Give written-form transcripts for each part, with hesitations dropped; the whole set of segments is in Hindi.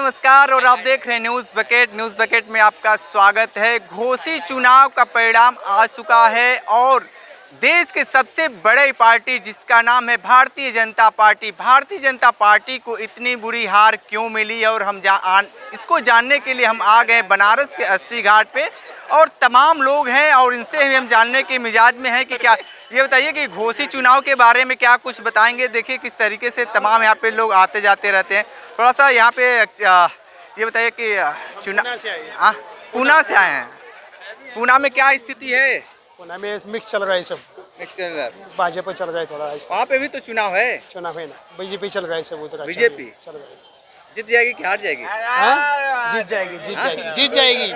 नमस्कार और आप देख रहे हैं न्यूज़ बकेट में आपका स्वागत है। घोसी चुनाव का परिणाम आ चुका है और देश के सबसे बड़े पार्टी जिसका नाम है भारतीय जनता पार्टी को इतनी बुरी हार क्यों मिली और हम इसको जानने के लिए हम आ गए बनारस के 80 घाट पे और तमाम लोग हैं और इनसे भी हम जानने के मिजाज में हैं कि क्या ये बताइए कि घोसी चुनाव के बारे में क्या कुछ बताएंगे। देखिए किस तरीके से तमाम यहाँ पे लोग आते जाते रहते हैं। थोड़ा सा यहाँ पे ये बताइए कि पूना से आए हैं। पूना में क्या स्थिति है? पुणे में मिक्स चल रहा है, सब मिक्स चल रहा है। भाजपा चल रहा है थोड़ा। वहाँ पे भी तो चुनाव है ना, बीजेपी चल रहा है सब उधर। बीजेपी चल रहा है। जीत जाएगी कि हार जाएगी? जीत जाएगी।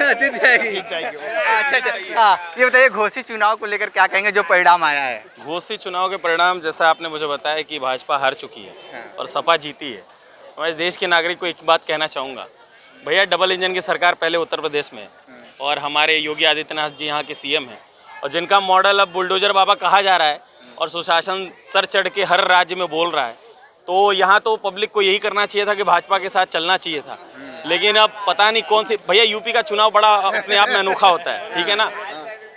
अच्छा। ये बताइए घोसी चुनाव को लेकर क्या कहेंगे जो परिणाम आया है? घोसी चुनाव के परिणाम जैसा आपने मुझे बताया कि भाजपा हार चुकी है और सपा जीती है। मैं इस देश के नागरिक को एक बात कहना चाहूँगा, भैया डबल इंजन की सरकार पहले उत्तर प्रदेश में है और हमारे योगी आदित्यनाथ जी यहाँ के सीएम हैं और जिनका मॉडल अब बुलडोजर बाबा कहा जा रहा है और सुशासन सर चढ़ के हर राज्य में बोल रहा है। तो यहाँ तो पब्लिक को यही करना चाहिए था कि भाजपा के साथ चलना चाहिए था, लेकिन अब पता नहीं कौन सी। भैया यूपी का चुनाव बड़ा अपने आप में अनोखा होता है, ठीक है ना।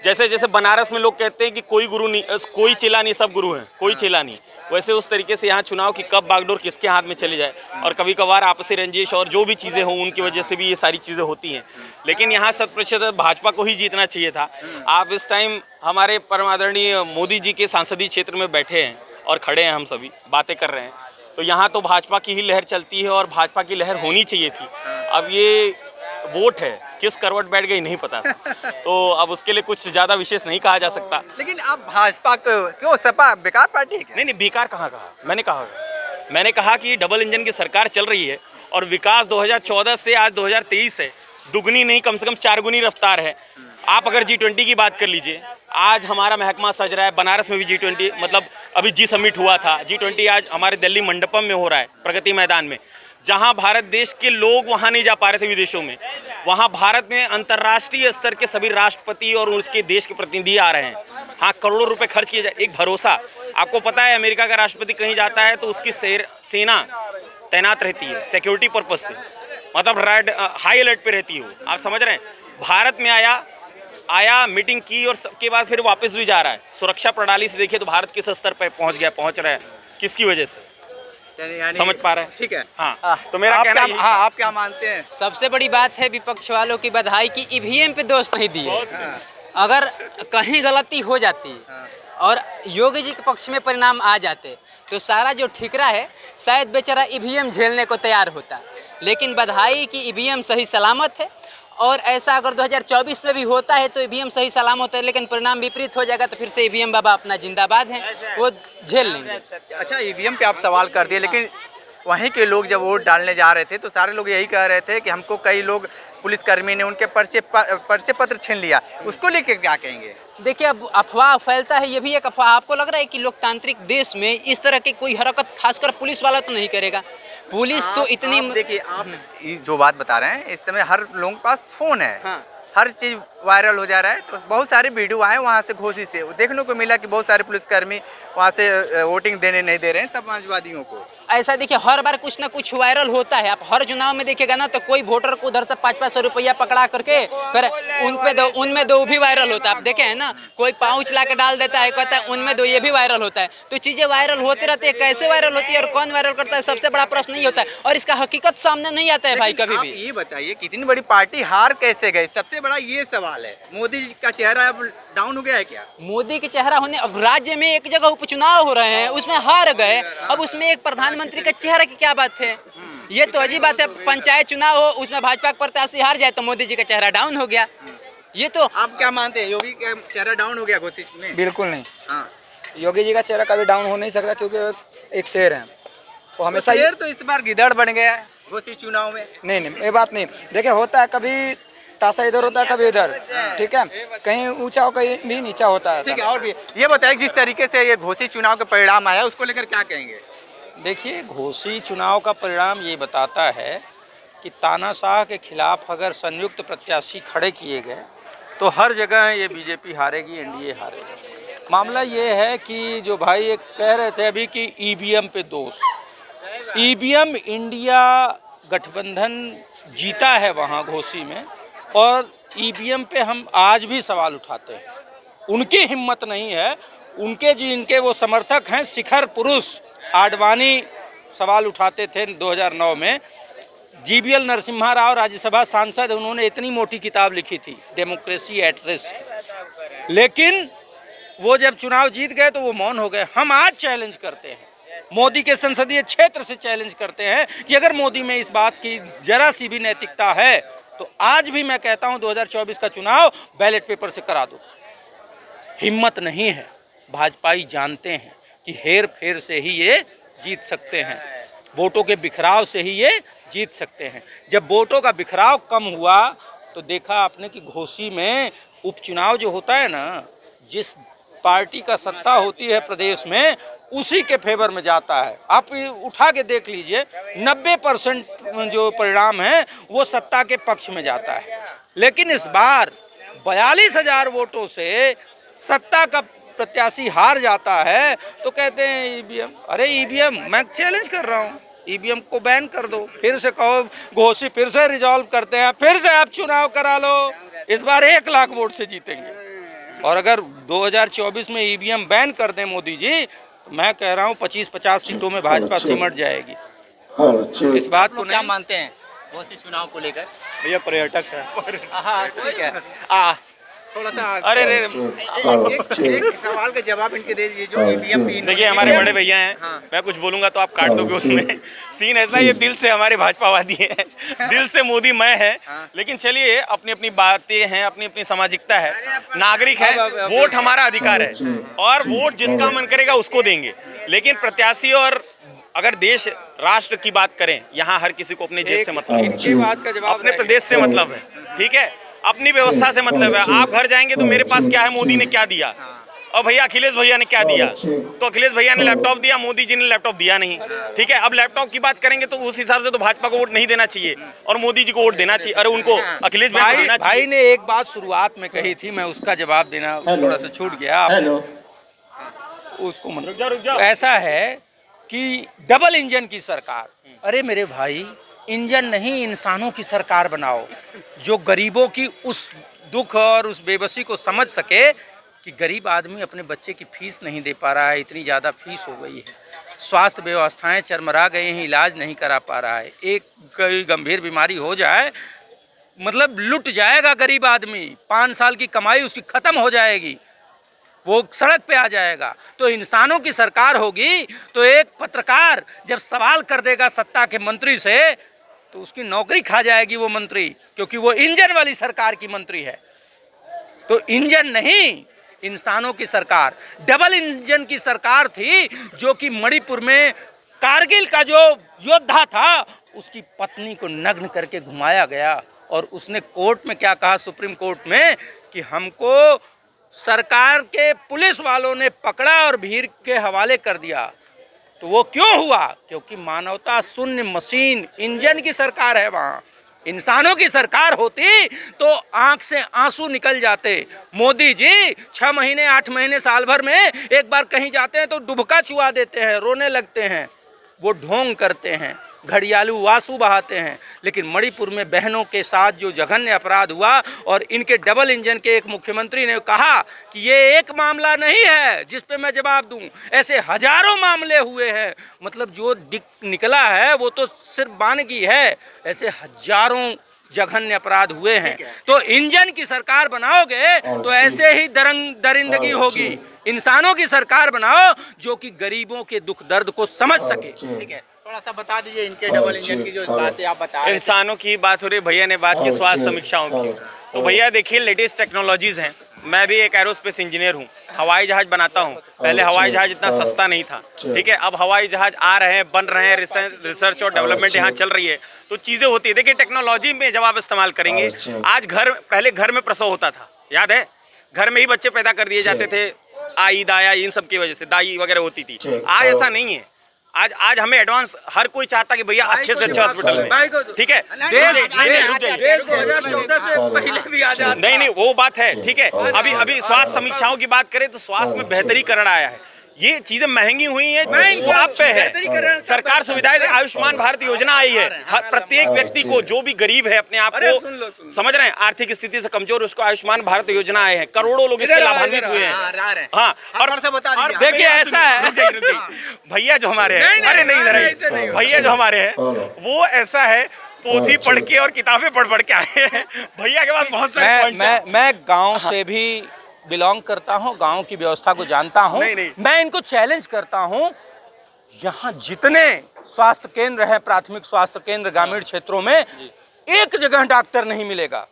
जैसे जैसे बनारस में लोग कहते हैं कि कोई गुरु नहीं, कोई चेला नहीं, सब गुरु हैं, कोई चेला नहीं, वैसे उस तरीके से यहाँ चुनाव की कब बागडोर किसके हाथ में चली जाए और कभी कभार आपसी रंजिश और जो भी चीज़ें हों उनकी वजह से भी ये सारी चीज़ें होती हैं। लेकिन यहाँ 100% भाजपा को ही जीतना चाहिए था। आप इस टाइम हमारे परम आदरणीय मोदी जी के संसदीय क्षेत्र में बैठे हैं और खड़े हैं, हम सभी बातें कर रहे हैं, तो यहाँ तो भाजपा की ही लहर चलती है और भाजपा की लहर होनी चाहिए थी। अब ये वोट है, किस करवट बैठ गई नहीं पता, तो अब उसके लिए कुछ ज़्यादा विशेष नहीं कहा जा सकता। लेकिन अब भाजपा को क्यों, सपा बेकार पार्टी है क्या? नहीं, बेकार कहाँ कहा। मैंने कहा कि डबल इंजन की सरकार चल रही है और विकास 2014 से आज 2023 है, दुगनी नहीं कम से कम 4 गुनी रफ्तार है। आप अगर G20 की बात कर लीजिए, आज हमारा महकमा सज रहा है, बनारस में भी G20 मतलब अभी जी समिट हुआ था, G20 आज हमारे दिल्ली मंडपम में हो रहा है, प्रगति मैदान में, जहां भारत देश के लोग वहां नहीं जा पा रहे थे विदेशों में, वहां भारत में अंतर्राष्ट्रीय स्तर के सभी राष्ट्रपति और उसके देश के प्रतिनिधि आ रहे हैं। हाँ, करोड़ों रुपए खर्च किए जाए, एक भरोसा। आपको पता है अमेरिका का राष्ट्रपति कहीं जाता है तो उसकी सेना तैनात रहती है सिक्योरिटी पर्पज से, मतलब हाई अलर्ट पे रहती है। आप समझ रहे हैं, भारत में आया मीटिंग की और सबके बाद फिर वापस भी जा रहा है। सुरक्षा प्रणाली से देखिए तो भारत किस स्तर पर पहुंच रहा है, किसकी वजह से, समझ पा रहे हैं? ठीक है। हाँ, तो मेरा कहना है, आप क्या मानते हैं? सबसे बड़ी बात है विपक्ष वालों की बधाई की ईवीएम पे दोष नहीं दिए। अगर कहीं गलती हो जाती और योगी जी के पक्ष में परिणाम आ जाते तो सारा जो ठिकरा है शायद बेचारा ईवीएम झेलने को तैयार होता। लेकिन बधाई की ईवीएम सही सलामत है और ऐसा अगर 2024 में भी होता है तो ईवीएम सही सलामत है, लेकिन परिणाम विपरीत हो जाएगा तो फिर से ईवीएम बाबा अपना जिंदाबाद हैं, वो झेल लेंगे। अच्छा, ईवीएम पे आप सवाल कर दिए, लेकिन वहीं के लोग जब वोट डालने जा रहे थे तो सारे लोग यही कह रहे थे कि हमको कई लोग पुलिसकर्मी ने उनके पर्चे पत्र छीन लिया, उसको लेके क्या कहेंगे? देखिए, अब अफवाह फैलता है, ये भी एक अफवाह। आपको लग रहा है कि लोकतांत्रिक देश में इस तरह की कोई हरकत खासकर पुलिस वाला तो नहीं करेगा? पुलिस तो इतनी, देखिए आप जो बात बता रहे हैं, इस समय हर लोगों के पास फोन है। हाँ। हर चीज वायरल हो जा रहा है, तो बहुत सारे वीडियो आए वहाँ से घोसी से, देखने को मिला कि बहुत सारे पुलिसकर्मी वहाँ से वोटिंग देने नहीं दे रहे हैं समाजवादियों को। ऐसा देखिए हर बार कुछ ना कुछ वायरल होता है। आप हर चुनाव में देखिएगा ना तो कोई वोटर को उधर से 500-500 रुपया पकड़ा करके फिर उनमें दो भी वायरल होता है। आप देखे हैं ना, कोई पाउच ला के डाल देता है, कहता है उनमें दो, ये भी वायरल होता है। तो चीजें वायरल होते रहते हैं, कैसे वायरल होती है और कौन वायरल करता है, सबसे बड़ा प्रश्न नहीं होता है और इसका हकीकत सामने नहीं आता है भाई कभी भी। ये बताइए कितनी बड़ी पार्टी हार कैसे गई, सबसे बड़ा ये सवाल है। मोदी जी का चेहरा अब डाउन हो गया है क्या? मोदी के चेहरा होने, अब राज्य में एक जगह उपचुनाव हो रहे हैं उसमें हार गए, अब उसमें एक प्रधानमंत्री का चेहरा की क्या बात है? ये तो अजीब बात है। पंचायत चुनाव हो उसमें भाजपा का प्रत्याशी हार जाए तो मोदी जी का चेहरा डाउन हो गया। ये तो आप क्या मानते हैं, योगी का चेहरा डाउन हो गया घोसी में? बिल्कुल नहीं। हाँ, योगी जी का चेहरा कभी डाउन हो नहीं सकता क्योंकि एक शेर है, वो हमेशा शेर तो इस बार गिदड़ बन गया है घोसी चुनाव में। नहीं, ये बात नहीं। देखिए होता है, कभी ताशा इधर होता है कभी इधर, ठीक है, कहीं ऊंचा हो कहीं भी नीचा होता है। ठीक है, और भी ये बताइए जिस तरीके से ये घोसी चुनाव का परिणाम आया उसको लेकर क्या कहेंगे? देखिए, घोसी चुनाव का परिणाम ये बताता है कि तानाशाह के खिलाफ अगर संयुक्त प्रत्याशी खड़े किए गए तो हर जगह ये बीजेपी हारेगी, एनडीए हारेगी। मामला ये है कि जो भाई एक कह रहे थे अभी कि ईवीएम पे दोष, ईवीएम इंडिया गठबंधन जीता है वहाँ घोसी में, और ईवीएम पे हम आज भी सवाल उठाते हैं। उनकी हिम्मत नहीं है, उनके जिनके वो समर्थक हैं, शिखर पुरुष आडवाणी सवाल उठाते थे 2009 में। जीवीएल नरसिम्हा राव राज्यसभा सांसद, उन्होंने इतनी मोटी किताब लिखी थी डेमोक्रेसी एट रिस्क, लेकिन वो जब चुनाव जीत गए तो वो मौन हो गए। हम आज चैलेंज करते हैं, मोदी के संसदीय क्षेत्र से चैलेंज करते हैं कि अगर मोदी में इस बात की जरा सी भी नैतिकता है तो आज भी मैं कहता हूं 2024 का चुनाव बैलेट पेपर से करा दो। हिम्मत नहीं है, भाजपाई जानते हैं कि हेर फेर से ही ये जीत सकते हैं, वोटों के बिखराव से ही ये जीत सकते हैं। जब वोटों का बिखराव कम हुआ तो देखा आपने कि घोसी में उपचुनाव जो होता है ना, जिस पार्टी का सत्ता होती है प्रदेश में उसी के फेवर में जाता है। आप उठा के देख लीजिए, 90% जो परिणाम है वो सत्ता के पक्ष में जाता है। लेकिन इस बार 42,000 वोटों से सत्ता का प्रत्याशी हार जाता है तो कहते हैं ईवीएम। अरे ईवीएम, मैं चैलेंज कर रहा हूँ, ईवीएम को बैन कर दो, फिर से कहो घोसी फिर से रिजॉल्व करते हैं, फिर से आप चुनाव करा लो, इस बार 1 लाख वोट से जीतेंगे। और अगर 2024 में ईवीएम बैन कर दें मोदी जी, तो मैं कह रहा हूँ 25-50 सीटों में भाजपा सिमट जाएगी। इस बात को क्या नहीं मानते हैं घोसी चुनाव को लेकर? भैया पर्यटक है। हाँ ठीक है, थोड़ा सा अरे रे एक सवाल का जवाब इनके दे दीजिए जो ईवीएम पिन। देखिए, हमारे बड़े भैया हैं, हाँ। मैं कुछ बोलूंगा तो आप काट दोगे उसमें। सीन ऐसा है, ये दिल से हमारे भाजपावादी हैं, दिल से मोदी मैं है। लेकिन चलिए, अपनी अपनी बातें हैं, अपनी अपनी सामाजिकता है, नागरिक है, वोट हमारा अधिकार है और वोट जिसका मन करेगा उसको देंगे। लेकिन प्रत्याशी और अगर देश राष्ट्र की बात करें, यहाँ हर किसी को अपने जेब से मतलब है, इनकी बात का जवाब अपने प्रदेश से मतलब है, ठीक है, अपनी व्यवस्था से मतलब है। आप घर जाएंगे तो मेरे पास क्या है, मोदी ने क्या दिया, और भैया अखिलेश भैया ने क्या दिया, तो अखिलेश भैया ने लैपटॉप दिया, मोदी जी ने लैपटॉप दिया नहीं, ठीक है। अब लैपटॉप की बात करेंगे तो उस हिसाब से तो भाजपा को वोट नहीं देना चाहिए और मोदी जी को वोट देना चाहिए। अरे उनको अखिलेश भैया को देना चाहिए। भाई ने एक बात शुरुआत में कही थी, मैं उसका जवाब देना थोड़ा सा छूट गया, उसको मतलब ऐसा है कि डबल इंजन की सरकार। अरे मेरे भाई, इंजन नहीं, इंसानों की सरकार बनाओ जो गरीबों की उस दुख और उस बेबसी को समझ सके कि गरीब आदमी अपने बच्चे की फीस नहीं दे पा रहा है, इतनी ज़्यादा फीस हो गई है, स्वास्थ्य व्यवस्थाएं चरमरा गए हैं, इलाज नहीं करा पा रहा है, एक कोई गंभीर बीमारी हो जाए मतलब लुट जाएगा गरीब आदमी, 5 साल की कमाई उसकी ख़त्म हो जाएगी, वो सड़क पे आ जाएगा। तो इंसानों की सरकार होगी तो एक पत्रकार जब सवाल कर देगा सत्ता के मंत्री से तो उसकी नौकरी खा जाएगी वो मंत्री, क्योंकि वो इंजन वाली सरकार की मंत्री है। तो इंजन नहीं, इंसानों की सरकार। डबल इंजन की सरकार थी जो कि मणिपुर में कारगिल का जो योद्धा था उसकी पत्नी को नग्न करके घुमाया गया और उसने कोर्ट में क्या कहा, सुप्रीम कोर्ट में, कि हमको सरकार के पुलिस वालों ने पकड़ा और भीड़ के हवाले कर दिया। तो वो क्यों हुआ? क्योंकि मानवता शून्य मशीन इंजन की सरकार है। वहाँ इंसानों की सरकार होती तो आंख से आंसू निकल जाते। मोदी जी 6 महीने 8 महीने साल भर में एक बार कहीं जाते हैं तो डुबका चुआ देते हैं, रोने लगते हैं, वो ढोंग करते हैं, घड़ियालू आंसू बहाते हैं। लेकिन मणिपुर में बहनों के साथ जो जघन्य अपराध हुआ और इनके डबल इंजन के एक मुख्यमंत्री ने कहा कि ये एक मामला नहीं है जिस पे मैं जवाब दूं, ऐसे हजारों मामले हुए हैं। मतलब जो निकला है वो तो सिर्फ बानगी है, ऐसे हजारों जघन्य अपराध हुए हैं। तो इंजन की सरकार बनाओगे तो ऐसे ही दरिंदगी होगी। इंसानों की सरकार बनाओ जो कि गरीबों के दुख दर्द को समझ सके। ठीक है, थोड़ा सा बता दीजिए इनके डबल इंजन की जो बातें आप बता रहे थे। इंसानों की बात हो रही, भैया ने बात की स्वास्थ्य समीक्षाओं की। तो भैया देखिए, लेटेस्ट टेक्नोलॉजीज हैं। मैं भी एक एरोस्पेस इंजीनियर हूँ, हवाई जहाज बनाता हूँ। पहले हवाई जहाज इतना सस्ता नहीं था, ठीक है। अब हवाई जहाज आ रहे हैं, बन रहे हैं, रिसर्च और डेवलपमेंट यहाँ चल रही है, तो चीज़ें होती है। देखिए, टेक्नोलॉजी में जब आप इस्तेमाल करेंगे, आज पहले घर में प्रसव होता था, याद है, घर में ही बच्चे पैदा कर दिए जाते थे, आई दाया इन सब की वजह से दाई वगैरह होती थी। आज ऐसा नहीं है। आज हमें एडवांस, हर कोई चाहता कि भैया अच्छे से अच्छे हॉस्पिटल में, ठीक है। नहीं, वो बात है, ठीक है। अभी स्वास्थ्य समीक्षाओं की बात करें तो स्वास्थ्य में बेहतरीकरण आया है। ये चीजें महंगी हुई हैं, वो आप पे है। सरकार सुविधाएं, आयुष्मान भारत योजना आई है, प्रत्येक व्यक्ति को जो भी गरीब है, अपने आप को समझ रहे हैं, आर्थिक स्थिति से कमजोर, उसको आयुष्मान भारत योजना आए हैं, करोड़ों लोग इसके लाभान्वित हुए हैं। हाँ, और देखिए ऐसा है भैया जो हमारे हैं, अरे नहीं भैया जो हमारे हैं वो ऐसा है, पोथी पढ़ के और किताबें पढ़ के आए हैं। भैया के पास बहुत सारे पॉइंट्स हैं। मैं गांव से भी बिलोंग करता हूं, गांव की व्यवस्था को जानता हूं। मैं इनको चैलेंज करता हूं, यहाँ जितने स्वास्थ्य केंद्र हैं, प्राथमिक स्वास्थ्य केंद्र ग्रामीण क्षेत्रों में, एक जगह डॉक्टर नहीं मिलेगा।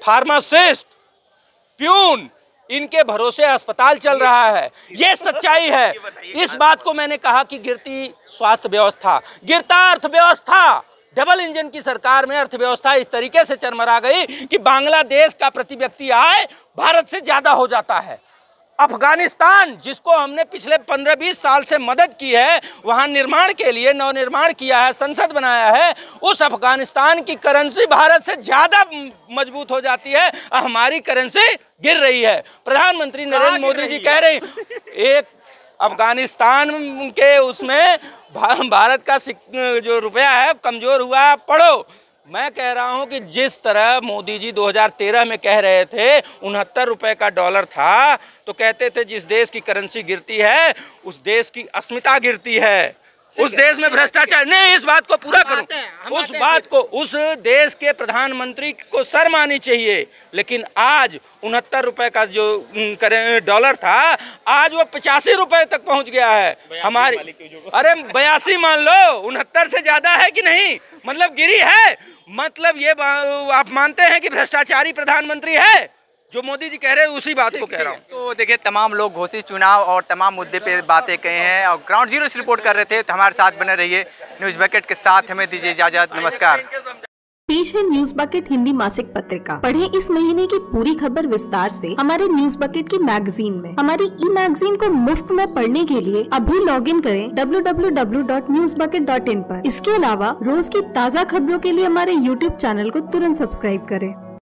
फार्मासिस्ट, प्यून, इनके भरोसे अस्पताल चल रहा है, ये सच्चाई है। इस बात को मैंने कहा कि गिरती स्वास्थ्य व्यवस्था, गिरता अर्थव्यवस्था। डबल इंजन की सरकार में अर्थव्यवस्था इस तरीके से चरमरा गई कि बांग्लादेश का प्रति व्यक्ति आय भारत से ज्यादा हो जाता है। अफगानिस्तान, जिसको हमने पिछले 15-20 साल से मदद की है, वहां निर्माण के लिए नवनिर्माण किया है, संसद बनाया है, उस अफगानिस्तान की करेंसी भारत से ज्यादा मजबूत हो जाती है, हमारी करेंसी गिर रही है। प्रधानमंत्री नरेंद्र मोदी जी कह रहे एक अफगानिस्तान के उसमें भारत का जो रुपया है कमजोर हुआ, पढ़ो। मैं कह रहा हूं कि जिस तरह मोदी जी 2013 में कह रहे थे 69 रुपए का डॉलर था, तो कहते थे जिस देश की करेंसी गिरती है उस देश की अस्मिता गिरती है, उस देश में भ्रष्टाचार नहीं। इस बात को पूरा करूं, उस बात को, उस देश के प्रधानमंत्री को शर्म आनी चाहिए। लेकिन आज 69 रुपए का जो डॉलर था, आज वो 85 रुपए तक पहुंच गया है। हमारी अरे 82 मान लो, 69 से ज्यादा है कि नहीं, मतलब गिरी है। मतलब ये आप मानते हैं कि भ्रष्टाचारी प्रधानमंत्री है जो मोदी जी कह रहे हैं, उसी बात को कह रहा हूँ। तो देखिए, तमाम लोग घोषी चुनाव और तमाम मुद्दे पे बातें कहे हैं और ग्राउंड जीरो से रिपोर्ट कर रहे थे। तो हमारे साथ बने रहिए न्यूज़ बकेट के साथ, हमें दीजिए इजाजत, नमस्कार। पेश है न्यूज बकेट हिंदी मासिक पत्रिका। पढ़ें इस महीने की पूरी खबर विस्तार से हमारे न्यूज बकेट की मैगजीन में। हमारी ई मैगजीन को मुफ्त में पढ़ने के लिए अभी लॉगिन करें www.newsbucket.in पर। इसके अलावा रोज की ताज़ा खबरों के लिए हमारे YouTube चैनल को तुरंत सब्सक्राइब करें।